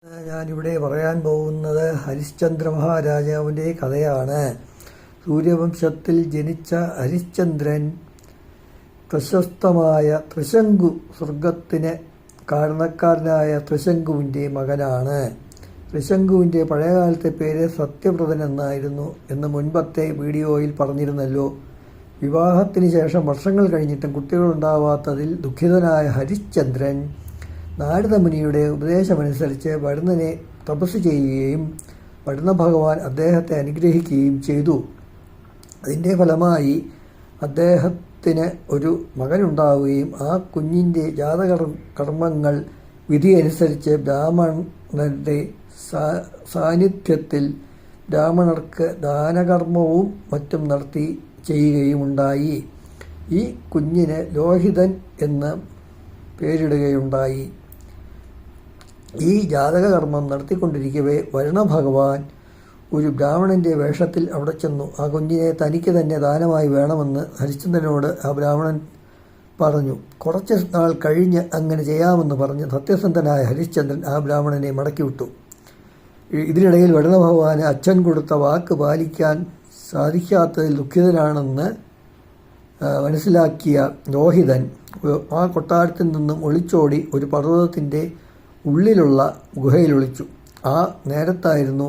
ഞാനിവിടെ പറയാൻ പോകുന്നത് ഹരിശ്ചന്ദ്ര മഹാരാജാവിൻ്റെ കഥയാണ്. സൂര്യവംശത്തിൽ ജനിച്ച ഹരിശ്ചന്ദ്രൻ പ്രശസ്തമായ ത്രിശങ്കു സ്വർഗത്തിന് കാരണക്കാരനായ ത്രിശങ്കുവിൻ്റെ മകനാണ്. ത്രിശങ്കുവിൻ്റെ പഴയകാലത്തെ പേര് സത്യവ്രതൻ എന്നായിരുന്നു എന്ന് മുൻപത്തെ വീഡിയോയിൽ പറഞ്ഞിരുന്നല്ലോ. വിവാഹത്തിന് ശേഷം വർഷങ്ങൾ കഴിഞ്ഞിട്ടും കുട്ടികളുണ്ടാവാത്തതിൽ ദുഃഖിതനായ ഹരിശ്ചന്ദ്രൻ നാരദമുനിയുടെ ഉപദേശമനുസരിച്ച് വരുണനെ തപസ് ചെയ്യുകയും വരുണ ഭഗവാൻ അദ്ദേഹത്തെ അനുഗ്രഹിക്കുകയും ചെയ്തു. അതിൻ്റെ ഫലമായി അദ്ദേഹത്തിന് ഒരു മകനുണ്ടാവുകയും ആ കുഞ്ഞിൻ്റെ ജാതകർമ്മങ്ങൾ വിധിയനുസരിച്ച് ബ്രാഹ്മണരുടെ സാന്നിധ്യത്തിൽ ബ്രാഹ്മണർക്ക് ദാനകർമ്മവും മറ്റും നടത്തി ചെയ്യുകയുമുണ്ടായി. ഈ കുഞ്ഞിന് ലോഹിതൻ എന്ന് പേരിടുകയുണ്ടായി. ഈ ജാതകകർമ്മം നടത്തിക്കൊണ്ടിരിക്കവേ വരുണഭഗവാൻ ഒരു ബ്രാഹ്മണൻ്റെ വേഷത്തിൽ അവിടെ ചെന്നു. ആ കുഞ്ഞിനെ തനിക്ക് തന്നെ ദാനമായി വേണമെന്ന് ഹരിശ്ചന്ദ്രനോട് ആ ബ്രാഹ്മണൻ പറഞ്ഞു. കുറച്ച് നാൾ കഴിഞ്ഞ് അങ്ങനെ ചെയ്യാമെന്ന് പറഞ്ഞ് സത്യസന്ധനായ ഹരിശ്ചന്ദ്രൻ ആ ബ്രാഹ്മണനെ മടക്കിവിട്ടു. ഇതിനിടയിൽ വരുണഭഗവാന് അച്ഛൻ കൊടുത്ത വാക്ക് പാലിക്കാൻ സാധിക്കാത്തതിൽ ദുഃഖിതനാണെന്ന് മനസ്സിലാക്കിയ ലോഹിതൻ ആ കൊട്ടാരത്തിൽ നിന്നും ഒളിച്ചോടി ഒരു പർവ്വതത്തിൻ്റെ ഉള്ളിലുള്ള ഗുഹയിൽ ഒളിച്ചു. ആ നേരത്തായിരുന്നു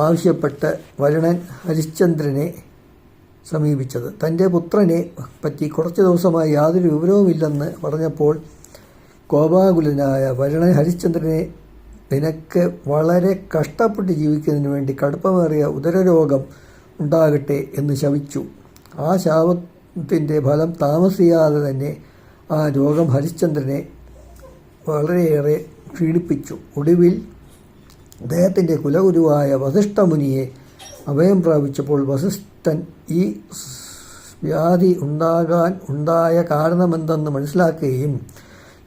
ആവശ്യപ്പെട്ട് വരുണൻ ഹരിശ്ചന്ദ്രനെ സമീപിച്ചത്. തൻ്റെ പുത്രനെ പറ്റി കുറച്ച് ദിവസമായി യാതൊരു വിവരവുമില്ലെന്ന് പറഞ്ഞപ്പോൾ കോപാകുലനായ വരുണൻ ഹരിശ്ചന്ദ്രനെ നിനക്ക് വളരെ കഷ്ടപ്പെട്ട് ജീവിക്കുന്നതിന് വേണ്ടി കടുപ്പമേറിയ ഉദരരോഗം ഉണ്ടാകട്ടെ എന്ന് ശപിച്ചു. ആ ശാപത്തിൻ്റെ ഫലം താമസിയാതെ തന്നെ ആ രോഗം ഹരിശ്ചന്ദ്രനെ വളരെയേറെ ക്ഷീണിപ്പിച്ചു. ഒടുവിൽ അദ്ദേഹത്തിൻ്റെ കുലഗുരുവായ വസിഷ്ഠമുനിയെ അഭയം പ്രാപിച്ചപ്പോൾ വസിഷ്ഠൻ ഈ വ്യാധി ഉണ്ടായ കാരണമെന്തെന്ന് മനസ്സിലാക്കുകയും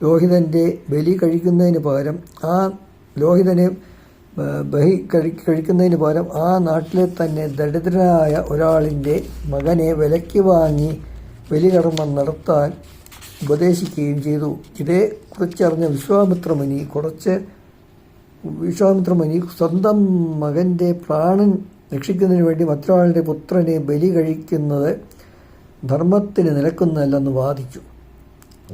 ലോഹിതൻ്റെ ബലി കഴിക്കുന്നതിന് പകരം കഴിക്കുന്നതിന് പകരം ആ നാട്ടിലെ തന്നെ ദരിദ്രനായ ഒരാളിൻ്റെ മകനെ വിലയ്ക്ക് വാങ്ങി ബലികർമ്മം നടത്താൻ ഉപദേശിക്കുകയും ചെയ്തു. ഇതേക്കുറിച്ചറിഞ്ഞ വിശ്വാമിത്രമുനി സ്വന്തം മകൻ്റെ പ്രാണൻ രക്ഷിക്കുന്നതിന് വേണ്ടി മറ്റൊരാളുടെ പുത്രനെ ബലി കഴിക്കുന്നത് ധർമ്മത്തിന് നിരക്കുന്നതല്ലെന്ന് വാദിച്ചു.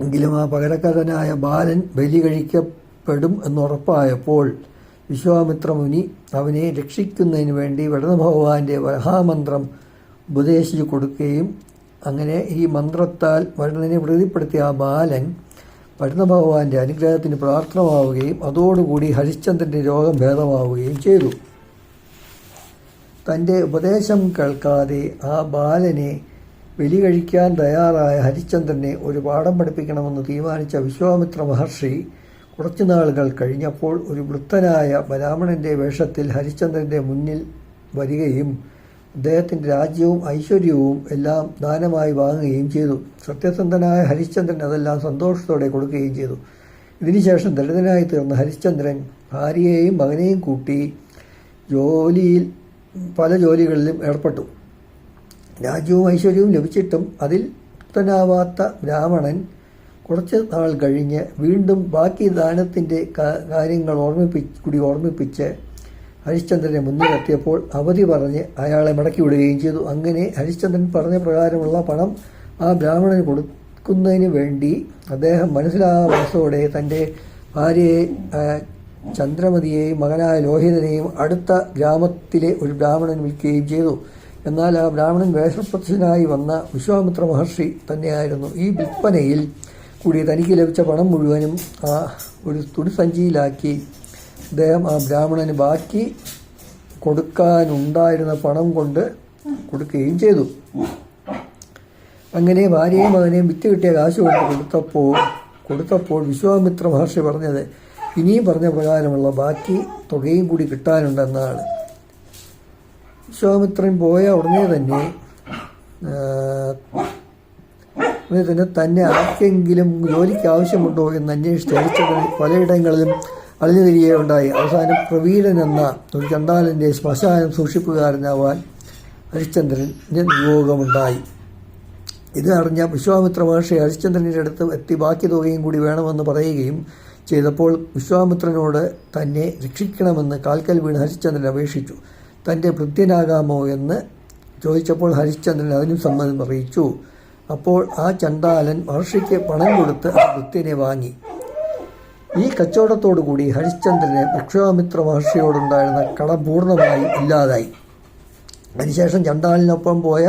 എങ്കിലും ആ പകരക്കാരനായ ബാലൻ ബലി കഴിക്കപ്പെടും എന്നുറപ്പായപ്പോൾ വിശ്വാമിത്രമുനി അവനെ രക്ഷിക്കുന്നതിന് വേണ്ടി വരുണഭഗവാന്റെ വരഹാമന്ത്രം ഉപദേശിച്ചു കൊടുക്കുകയും അങ്ങനെ ഈ മന്ത്രത്താൽ വരുണനെ പ്രീതിപ്പെടുത്തിയ ആ ബാലൻ വരുണഭഗവാന്റെ അനുഗ്രഹത്തിന് പ്രാർത്ഥനമാവുകയും അതോടുകൂടി ഹരിശ്ചന്ദ്രൻ്റെ രോഗം ഭേദമാവുകയും ചെയ്തു. തൻ്റെ ഉപദേശം കേൾക്കാതെ ആ ബാലനെ ബലി കഴിക്കാൻ തയ്യാറായ ഹരിശ്ചന്ദ്രനെ ഒരു പാഠം പഠിപ്പിക്കണമെന്ന് തീരുമാനിച്ച വിശ്വാമിത്ര മഹർഷി കുറച്ചു നാളുകൾ കഴിഞ്ഞപ്പോൾ ഒരു വൃദ്ധനായ ബ്രാഹ്മണൻ്റെ വേഷത്തിൽ ഹരിശ്ചന്ദ്രൻ്റെ മുന്നിൽ വരികയും അദ്ദേഹത്തിൻ്റെ രാജ്യവും ഐശ്വര്യവും എല്ലാം ദാനമായി വാങ്ങുകയും ചെയ്തു. സത്യസന്ധനായ ഹരിശ്ചന്ദ്രൻ അതെല്ലാം സന്തോഷത്തോടെ കൊടുക്കുകയും ചെയ്തു. ഇതിനുശേഷം ദരിദ്രനായി തീർന്ന ഹരിശ്ചന്ദ്രൻ ഭാര്യയെയും മകനെയും കൂട്ടി പല ജോലികളിലും ഏർപ്പെട്ടു. രാജ്യവും ഐശ്വര്യവും ലഭിച്ചിട്ടും അതിൽ തൃപ്തനാവാത്ത ബ്രാഹ്മണൻ കുറച്ച് നാൾ കഴിഞ്ഞ് വീണ്ടും ബാക്കി ദാനത്തിൻ്റെ കാര്യങ്ങൾ ഓർമ്മിപ്പിച്ച് ഹരിശ്ചന്ദ്രനെ മുന്നിലെത്തിയപ്പോൾ അവധി പറഞ്ഞ് അയാളെ മടക്കി വിടുകയും ചെയ്തു. അങ്ങനെ ഹരിശ്ചന്ദ്രൻ പറഞ്ഞ പ്രകാരമുള്ള പണം ആ ബ്രാഹ്മണന് കൊടുക്കുന്നതിന് വേണ്ടി അദ്ദേഹം മനസ്സോടെ തൻ്റെ ഭാര്യയെ ചന്ദ്രമതിയെയും മകനായ ലോഹിതനെയും അടുത്ത ഗ്രാമത്തിലെ ഒരു ബ്രാഹ്മണൻ വിൽക്കുകയും ചെയ്തു. എന്നാൽ ആ ബ്രാഹ്മണൻ വേഷപ്രച്ഛനായി വന്ന വിശ്വാമിത്ര മഹർഷി തന്നെയായിരുന്നു. ഈ വിൽപ്പനയിൽ കൂടി തനിക്ക് ലഭിച്ച പണം മുഴുവനും ആ ഒരു തുണിസഞ്ചിയിലാക്കി അദ്ദേഹം ആ ബ്രാഹ്മണന് ബാക്കി കൊടുക്കാനുണ്ടായിരുന്ന പണം കൊണ്ട് കൊടുക്കുകയും ചെയ്തു. അങ്ങനെ ഭാര്യയും മകനെയും വിറ്റ് കിട്ടിയ കാശ് കൊണ്ട് കൊടുത്തപ്പോൾ വിശ്വാമിത്ര മഹർഷി പറഞ്ഞത് ഇനിയും പറഞ്ഞ പ്രകാരമുള്ള ബാക്കി തുകയും കൂടി കിട്ടാനുണ്ടെന്നാണ്. വിശ്വാമിത്രൻ പോയ ഉടനെ തന്നെ തന്നെ ആർക്കെങ്കിലും ജോലിക്ക് ആവശ്യമുണ്ടോ എന്ന് അന്വേഷിച്ച് ഹരിശ്ചന്ദ്രൻ പലയിടങ്ങളിലും അളിഞ്ഞു തിരികെയുണ്ടായി. അവസാനം പ്രവീരൻ എന്ന ഒരു ചണ്ടാലൻ്റെ ശ്മശാനം സൂക്ഷിപ്പുകാരനാവാൻ ഹരിശ്ചന്ദ്രന് നിയോഗമുണ്ടായി. ഇത് അറിഞ്ഞ വിശ്വാമിത്ര മഹർഷി ഹരിശ്ചന്ദ്രൻ്റെ അടുത്ത് എത്തി ബാക്കി തുകയും കൂടി വേണമെന്ന് പറയുകയും ചെയ്തപ്പോൾ വിശ്വാമിത്രനോട് തന്നെ രക്ഷിക്കണമെന്ന് കാൽക്കൽ വീണ് ഹരിശ്ചന്ദ്രൻ അപേക്ഷിച്ചു. തൻ്റെ ഭൃത്യനാകാമോ എന്ന് ചോദിച്ചപ്പോൾ ഹരിശ്ചന്ദ്രൻ അതിനും സമ്മതം അറിയിച്ചു. അപ്പോൾ ആ ചണ്ടാലൻ മഹർഷിക്ക് പണം കൊടുത്ത് ആ ഭൃത്യനെ വാങ്ങി. ഈ കച്ചവടത്തോടുകൂടി ഹരിശ്ചന്ദ്രന് വിശ്വാമിത്ര മഹർഷിയോടുണ്ടായിരുന്ന കടം പൂർണ്ണമായി ഇല്ലാതായി. അതിനുശേഷം ചണ്ടാലിനൊപ്പം പോയ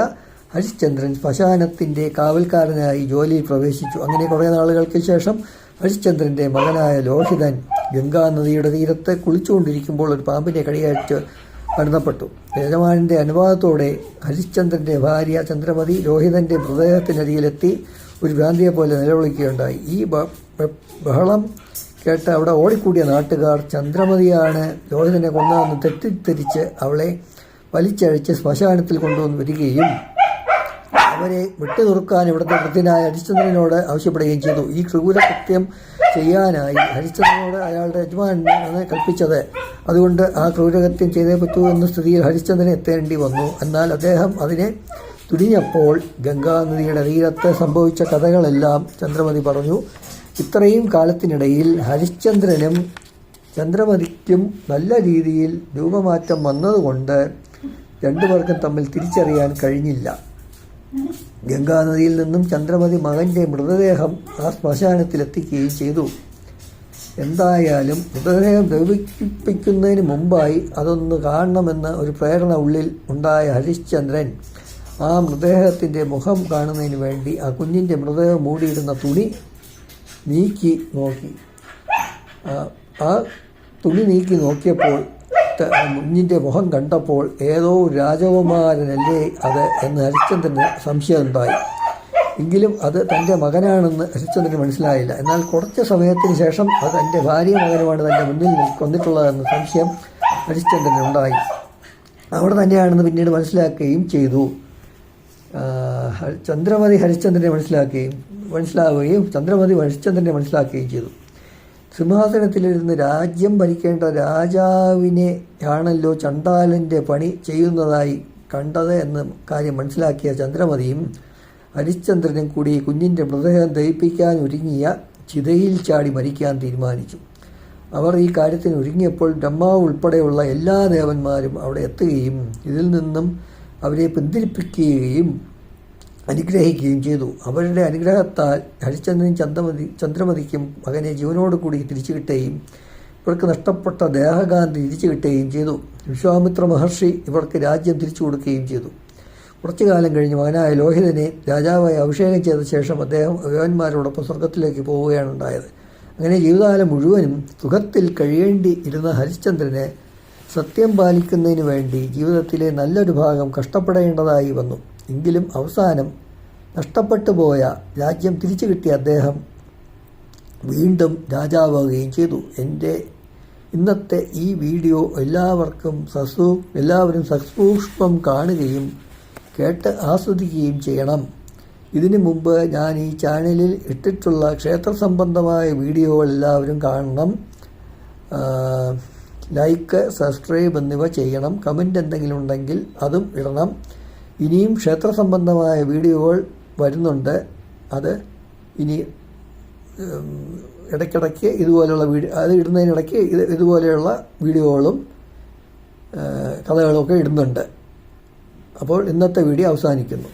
ഹരിശ്ചന്ദ്രൻ ശ്മശാനത്തിൻ്റെ കാവൽക്കാരനായി ജോലിയിൽ പ്രവേശിച്ചു. അങ്ങനെ കുറേ നാളുകൾക്ക് ശേഷം ഹരിശ്ചന്ദ്രൻ്റെ മകനായ ലോഹിതൻ ഗംഗാനദിയുടെ തീരത്ത് കുളിച്ചുകൊണ്ടിരിക്കുമ്പോൾ ഒരു പാമ്പിനെ കടിയേറ്റ് മരണപ്പെട്ടു. യജമാനൻ്റെ അനുവാദത്തോടെ ഹരിശ്ചന്ദ്രൻ്റെ ഭാര്യ ചന്ദ്രമതി ലോഹിതൻ്റെ മൃതദേഹത്തിനരികിലെത്തി ഒരു ഭ്രാന്തിയെ പോലെ നിലവിളിക്കുകയുണ്ടായി. ഈ ബഹളം കേട്ട് അവിടെ ഓടിക്കൂടിയ നാട്ടുകാർ ചന്ദ്രമതിയാണ് ലോഹിതനെ കൊന്നതെന്ന് തെറ്റിദ്ധരിച്ച് അവളെ വലിച്ചഴിച്ച് ശ്മശാനത്തിൽ കൊണ്ടുവന്ന് വരികയും അവരെ വിട്ടുനിറുക്കാൻ ഇവിടുത്തെ വൃദ്ധനായ ഹരിശ്ചന്ദ്രനോട് ആവശ്യപ്പെടുകയും ചെയ്തു. ഈ ക്രൂരകൃത്യം ചെയ്യാനായി ഹരിശ്ചന്ദ്രനോട് അയാളുടെ യജമാനാണ് കൽപ്പിച്ചത്. അതുകൊണ്ട് ആ ക്രൂരകൃത്യം ചെയ്തേ പറ്റൂ എന്ന സ്ഥിതിയിൽ ഹരിശ്ചന്ദ്രൻ എത്തേണ്ടി വന്നു. എന്നാൽ അദ്ദേഹം അതിനെ തുനിഞ്ഞപ്പോൾ ഗംഗാനദിയുടെ തീരത്ത് സംഭവിച്ച കഥകളെല്ലാം ചന്ദ്രമതി പറഞ്ഞു. ഇത്രയും കാലത്തിനിടയിൽ ഹരിശ്ചന്ദ്രനും ചന്ദ്രമതിക്കും നല്ല രീതിയിൽ രൂപമാറ്റം വന്നതുകൊണ്ട് രണ്ടുപേർക്കും തമ്മിൽ തിരിച്ചറിയാൻ കഴിഞ്ഞില്ല. ഗംഗാനദിയിൽ നിന്നും ചന്ദ്രമതി മകൻ്റെ മൃതദേഹം ആ ശ്മശാനത്തിലെത്തിക്കുകയും ചെയ്തു. എന്തായാലും മൃതദേഹം ദ്രവിപ്പിക്കുന്നതിന് മുമ്പായി അതൊന്ന് കാണണമെന്ന ഒരു പ്രേരണ ഉള്ളിൽ ഉണ്ടായ ഹരിശ്ചന്ദ്രൻ ആ മൃതദേഹത്തിൻ്റെ മുഖം കാണുന്നതിന് വേണ്ടി ആ കുഞ്ഞിൻ്റെ മൃതദേഹം മൂടിയിടുന്ന തുണി നീക്കി നോക്കി. ആ തുണി നീക്കി നോക്കിയപ്പോൾ കുഞ്ഞിൻ്റെ മുഖം കണ്ടപ്പോൾ ഏതോ രാജകുമാരനല്ലേ അത് എന്ന് ഹരിശ്ചന്ദ്രന് സംശയമുണ്ടായി. എങ്കിലും അത് തൻ്റെ മകനാണെന്ന് ഹരിശ്ചന്ദ്രന് മനസ്സിലായില്ല. എന്നാൽ കുറച്ച് സമയത്തിന് ശേഷം അത് തൻ്റെ ഭാര്യയും മകനുമാണ് തൻ്റെ മുന്നിൽ കൊന്നിട്ടുള്ളതെന്ന് സംശയം ഹരിശ്ചന്ദ്രനുണ്ടായി. അവിടെ തന്നെയാണെന്ന് പിന്നീട് മനസ്സിലാക്കുകയും ചെയ്തു. ചന്ദ്രമതി ഹരിശ്ചന്ദ്രനെ മനസ്സിലാവുകയും ചന്ദ്രമതി ഹരിശ്ചന്ദ്രനെ മനസ്സിലാക്കുകയും ചെയ്തു. സിംഹാസനത്തിലിരുന്ന് രാജ്യം ഭരിക്കേണ്ട രാജാവിനെ ആണല്ലോ ചണ്ടാലൻ്റെ പണി ചെയ്യുന്നതായി കണ്ടത് എന്ന കാര്യം മനസ്സിലാക്കിയ ചന്ദ്രമതിയും ഹരിശ്ചന്ദ്രനും കൂടി കുഞ്ഞിൻ്റെ മൃതദേഹം ദഹിപ്പിക്കാൻ ഒരുങ്ങിയ ചിതയിൽ ചാടി മരിക്കാൻ തീരുമാനിച്ചു. അവർ ഈ കാര്യത്തിന് ഒരുങ്ങിയപ്പോൾ ബ്രഹ്മാവ് ഉൾപ്പെടെയുള്ള എല്ലാ ദേവന്മാരും അവിടെ എത്തുകയും ഇതിൽ നിന്നും അവരെ പിന്തിരിപ്പിക്കുകയും അനുഗ്രഹിക്കുകയും ചെയ്തു. അവരുടെ അനുഗ്രഹത്താൽ ഹരിശ്ചന്ദ്രനും ചന്ദ്രമതിക്കും മകനെ ജീവനോട് കൂടി തിരിച്ചു കിട്ടുകയും ഇവർക്ക് നഷ്ടപ്പെട്ട ദേഹകാന്തി തിരിച്ചു കിട്ടുകയും ചെയ്തു. വിശ്വാമിത്ര മഹർഷി ഇവർക്ക് രാജ്യം തിരിച്ചു കൊടുക്കുകയും ചെയ്തു. കുറച്ചു കാലം കഴിഞ്ഞ് മകനായ ലോഹിതനെ രാജാവായി അഭിഷേകം ചെയ്ത ശേഷം അദ്ദേഹം ദേവന്മാരോടൊപ്പം സ്വർഗത്തിലേക്ക് പോവുകയാണ് ഉണ്ടായത്. അങ്ങനെ ജീവിതകാലം മുഴുവനും സുഖത്തിൽ കഴിയേണ്ടി ഇരുന്ന ഹരിശ്ചന്ദ്രന് സത്യം പാലിക്കുന്നതിന് വേണ്ടി ജീവിതത്തിലെ നല്ലൊരു ഭാഗം കഷ്ടപ്പെടേണ്ടതായി വന്നു. എങ്കിലും അവസാനം നഷ്ടപ്പെട്ടു പോയ രാജ്യം തിരിച്ചു കിട്ടിയ അദ്ദേഹം വീണ്ടും രാജാവാകുകയും ചെയ്തു. എൻ്റെ ഇന്നത്തെ ഈ വീഡിയോ എല്ലാവരും സസൂക്ഷ്മം കാണുകയും കേട്ട് ആസ്വദിക്കുകയും ചെയ്യണം. ഇതിനു മുമ്പ് ഞാൻ ഈ ചാനലിൽ ഇട്ടിട്ടുള്ള ക്ഷേത്ര സംബന്ധമായ വീഡിയോകൾ എല്ലാവരും കാണണം. ലൈക്ക്, സബ്സ്ക്രൈബ് എന്നിവ ചെയ്യണം. കമൻ്റ് എന്തെങ്കിലും ഉണ്ടെങ്കിൽ അതും ഇടണം. ഇനിയും ക്ഷേത്ര സംബന്ധമായ വീഡിയോകൾ വരുന്നുണ്ട്. അത് ഇനി ഇടയ്ക്കിടയ്ക്ക് ഇതുപോലെയുള്ള അത് ഇടുന്നതിനിടയ്ക്ക് ഇതുപോലെയുള്ള വീഡിയോകളും കഥകളുമൊക്കെ ഇടുന്നുണ്ട്. അപ്പോൾ ഇന്നത്തെ വീഡിയോ അവസാനിക്കുന്നു.